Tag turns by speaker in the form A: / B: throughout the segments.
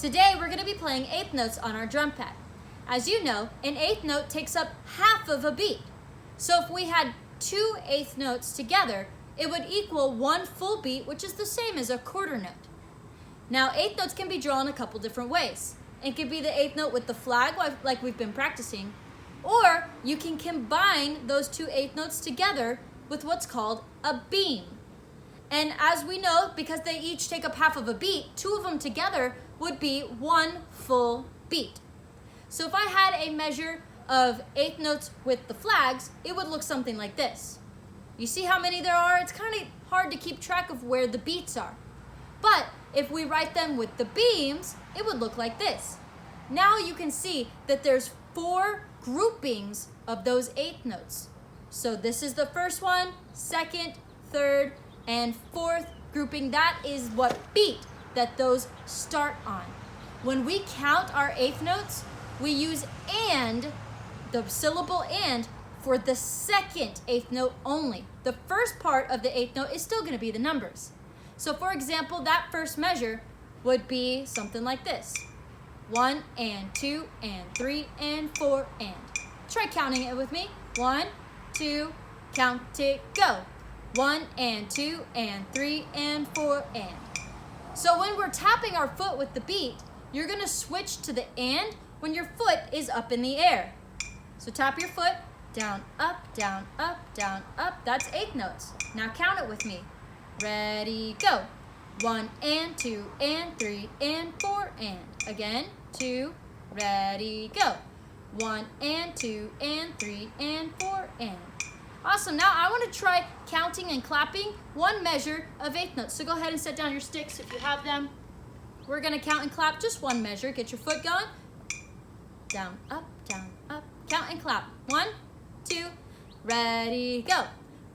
A: Today we're going to be playing eighth notes on our drum pad. As you know, an eighth note takes up half of a beat. So if we had 2 eighth notes together, it would equal 1 full beat, which is the same as a quarter note. Now, eighth notes can be drawn a couple different ways. It could be the eighth note with the flag, like we've been practicing, or you can combine those 2 eighth notes together with what's called a beam. And as we know, because they each take up half of a beat, 2 of them together would be 1 full beat. So if I had a measure of eighth notes with the flags, it would look something like this. You see how many there are? It's kind of hard to keep track of where the beats are. But if we write them with the beams, it would look like this. Now you can see that there's 4 groupings of those eighth notes. So this is the first one, second, third, and fourth grouping. That is what beat that those start on. When we count our eighth notes, we use and, the syllable and, for the second eighth note only. The first part of the eighth note is still going to be the numbers. So for example, that first measure would be something like this. 1 and 2 and 3 and 4 and. Try counting it with me. 1, 2, count it, go. 1 and 2 and 3 and 4 and. So when we're tapping our foot with the beat, you're going to switch to the and when your foot is up in the air. So tap your foot, down, up, down, up, down, up. That's eighth notes. Now count it with me. Ready, go. 1 and 2 and 3 and 4 and. Again, 2, ready, go. 1 and 2 and 3 and 4 and. Awesome. Now I want to try counting and clapping 1 measure of eighth notes. So go ahead and set down your sticks if you have them. We're going to count and clap just 1 measure. Get your foot going. Down, up, down, up. Count and clap. 1, 2, ready, go.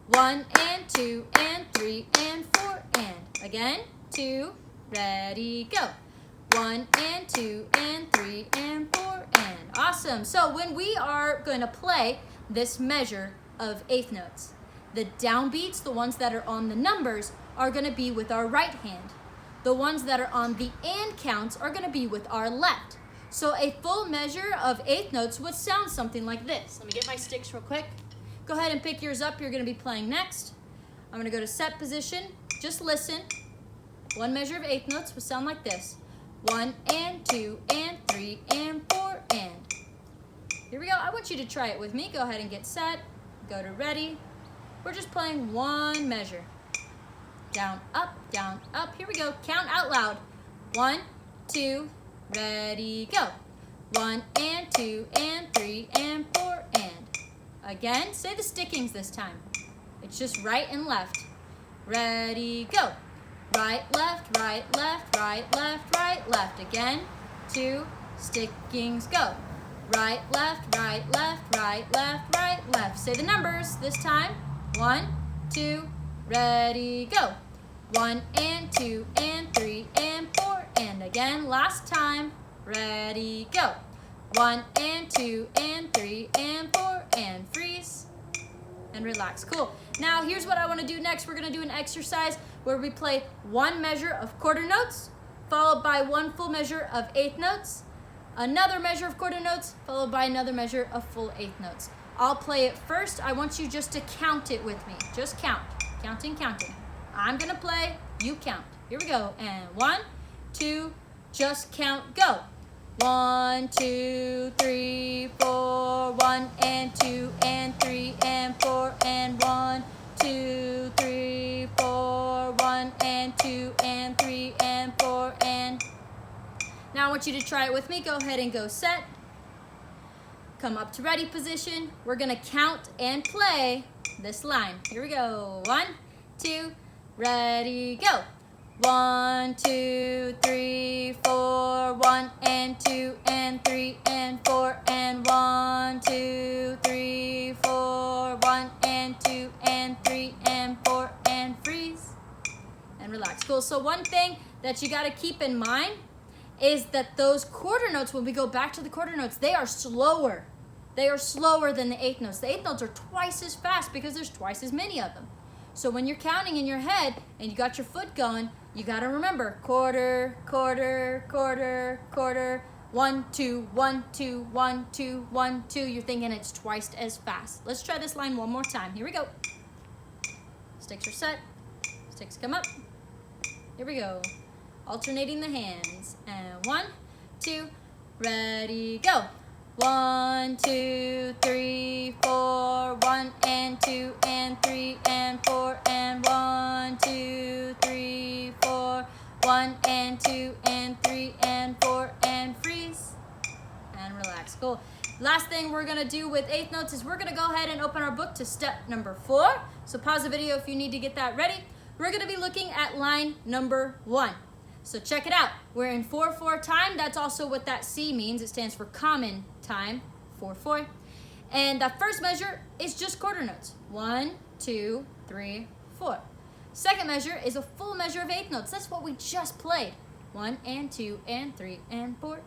A: 1 and 2 and 3 and 4 and. Again, 2, ready, go. 1 and 2 and 3 and 4 and. Awesome. So when we are going to play this measure of eighth notes, the downbeats, the ones that are on the numbers, are going to be with our right hand. The ones that are on the and counts are going to be with our left. So a full measure of eighth notes would sound something like this. Let me get my sticks real quick. Go ahead and pick yours up. You're going to be playing next. I'm going to go to set position. Just listen. 1 measure of eighth notes would sound like this. 1 and 2 and 3 and 4 and. Here we go. I want you to try it with me. Go ahead and get set. Go to ready. We're just playing 1 measure. Down, up, down, up. Here we go. Count out loud. 1, 2, ready, go. 1 and 2 and 3 and 4 and. Again, say the stickings this time. It's just right and left. Ready, go. Right, left, right, left, right, left, right, left. Again, 2 stickings, go. Right, left, right, left, right, left, right, left. Say the numbers this time. 1, 2, ready, go. 1 and 2 and 3 and 4 and. Again, last time. Ready, go. 1 and 2 and 3 and 4 and. Freeze and relax. Cool. Now here's what I want to do next. We're going to do an exercise where we play 1 measure of quarter notes, followed by 1 full measure of eighth notes, another measure of quarter notes, followed by another measure of full eighth notes. I'll play it first. I want you just to count it with me. Just count. Counting, counting. I'm going to play. You count. Here we go. And 1, 2, just count. Go. 1, 2, 3, 4. 1 and 2 and 3 and 4 and. 1, 2, 3, 4. 1 and 2 and 3 and 4 and. Now I want you to try it with me. Go ahead and go set. Come up to ready position. We're going to count and play this line. Here we go. 1, 2, ready, go. 1, 2, 3, 4. 1 and 2 and 3 and 4 and. 1, 2, 3, 4. 1 and 2 and 3 and 4 and. Freeze and relax. Cool. So one thing that you got to keep in mind is that those quarter notes, when we go back to the quarter notes, they are slower. They are slower than the eighth notes. The eighth notes are twice as fast because there's twice as many of them. So when you're counting in your head and you got your foot going, You gotta remember, quarter, quarter, quarter, quarter, 1, 2, 1, 2, 1, 2, 1, 2. You're thinking it's twice as fast. Let's try this line one more time. Here we go. Sticks are set. Sticks come up. Here we go. Alternating the hands. And 1, 2, ready, go. 1, 2, 3, 4, 1 and 2 and 3 and 4 and 1, 2, 3, 4, 1 and 2 and 3 and 4 and freeze and relax. Cool. Last thing we're gonna do with eighth notes is we're gonna go ahead and open our book to step number 4. So pause the video if you need to get that ready. We're gonna be looking at line number 1. So check it out. We're in 4/4 time. That's also what that C means. It stands for common time, 4/4. And the first measure is just quarter notes. 1, 2, 3, 4. Second measure is a full measure of eighth notes. That's what we just played. 1 and 2 and 3 and 4.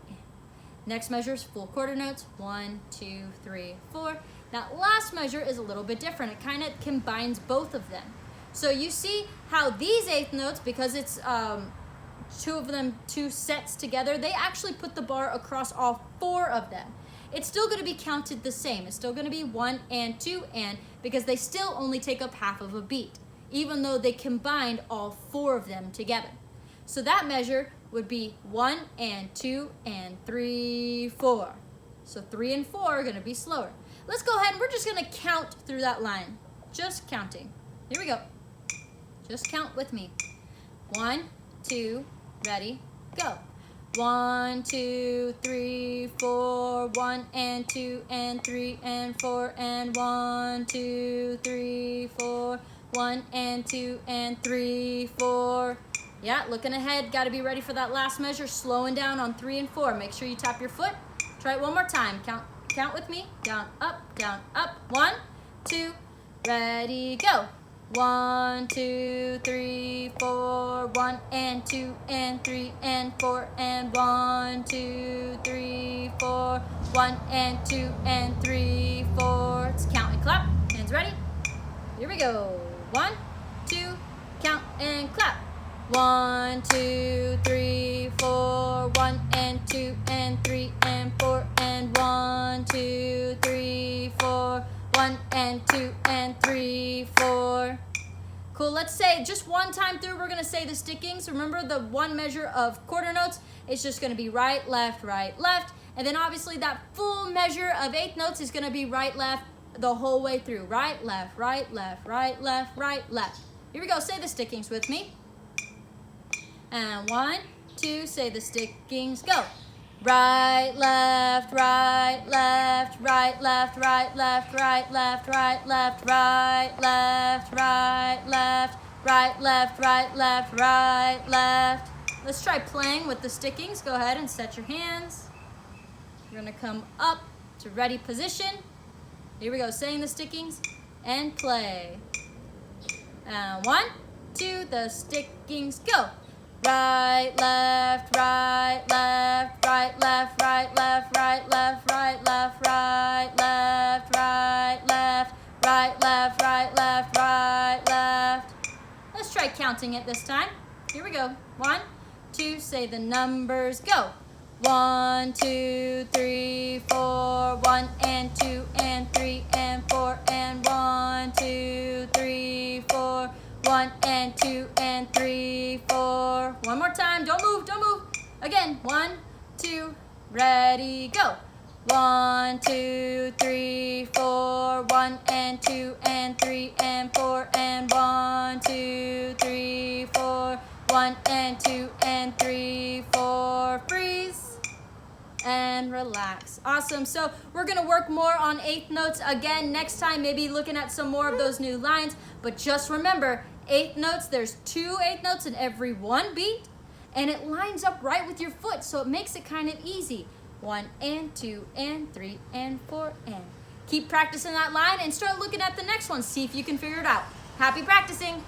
A: Next measure is full quarter notes. 1, 2, 3, 4. That last measure is a little bit different. It kind of combines both of them. So you see how these eighth notes, because it's two of them, 2 sets together, they actually put the bar across all 4 of them. It's still going to be counted the same. It's still going to be 1 and 2 and, because they still only take up half of a beat, even though they combined all 4 of them together. So that measure would be 1 and 2 and 3, 4. So 3 and 4 are going to be slower. Let's go ahead and we're just going to count through that line. Just counting. Here we go. Just count with me. 1, 2, ready, go. 1, 2, 3, 4, 1 and 2 and 3 and 4 and 1, 2, 3, 4, 1 and 2 and 3, 4. Yeah, looking ahead, got to be ready for that last measure, slowing down on 3 and 4. Make sure you tap your foot. Try it one more time. Count with me. Down, up, 1, 2, ready, go. 1, 2, 3, 4, 1 and 2 and 3 and 4 and 1, 2, 3, 4, 1 and 2 and 3, 4. Let's count and clap. Hands ready? Here we go. 1, 2, count and clap. 1, 2, 3, 4, 1 and 2 and 3 and 4 and 1, 2, 3, 4, 1 and 2 and 3, 4. Cool, let's say just one time through, we're gonna say the stickings. Remember the one measure of quarter notes, it's just gonna be right, left, and then obviously that full measure of eighth notes is gonna be right, left the whole way through. Right, left, right, left, right, left, right, left. Here we go, say the stickings with me. And 1, 2, say the stickings, go. Right, left, right, left, right, left, right, left, right, left, right, left, right, left, right, left, right, left, right, left, right, left. Let's try playing with the stickings. Go ahead and set your hands. You're gonna come up to ready position. Here we go, saying the stickings and play. And 1, 2, the stickings, go. Right, left, right, left, right, left, right, left, right, left, right, left, right, left, right, left, right, left, right, left, right, left. Let's try counting it this time. Here we go. 1, 2, say the numbers, go. 1, 2, 3, 4, 1 and 2 and 3 and 4 and 1, 2, 3, 4, 1 and 2 and 3, 4. One more time. Don't move. Don't move. Again. 1, 2, ready, go. 1, 2, 3, 4, 1 and 2 and 3 and 4 and 1, 2, 3, 4, 1 and 2 and 3, 4. Freeze and relax. Awesome. So we're going to work more on eighth notes again next time, maybe looking at some more of those new lines. But just remember, eighth notes, there's 2 eighth notes in every one beat, and it lines up right with your foot, so it makes it kind of easy. 1 and 2 and 3 and 4 and. Keep practicing that line and start looking at the next one. See if you can figure it out. Happy practicing.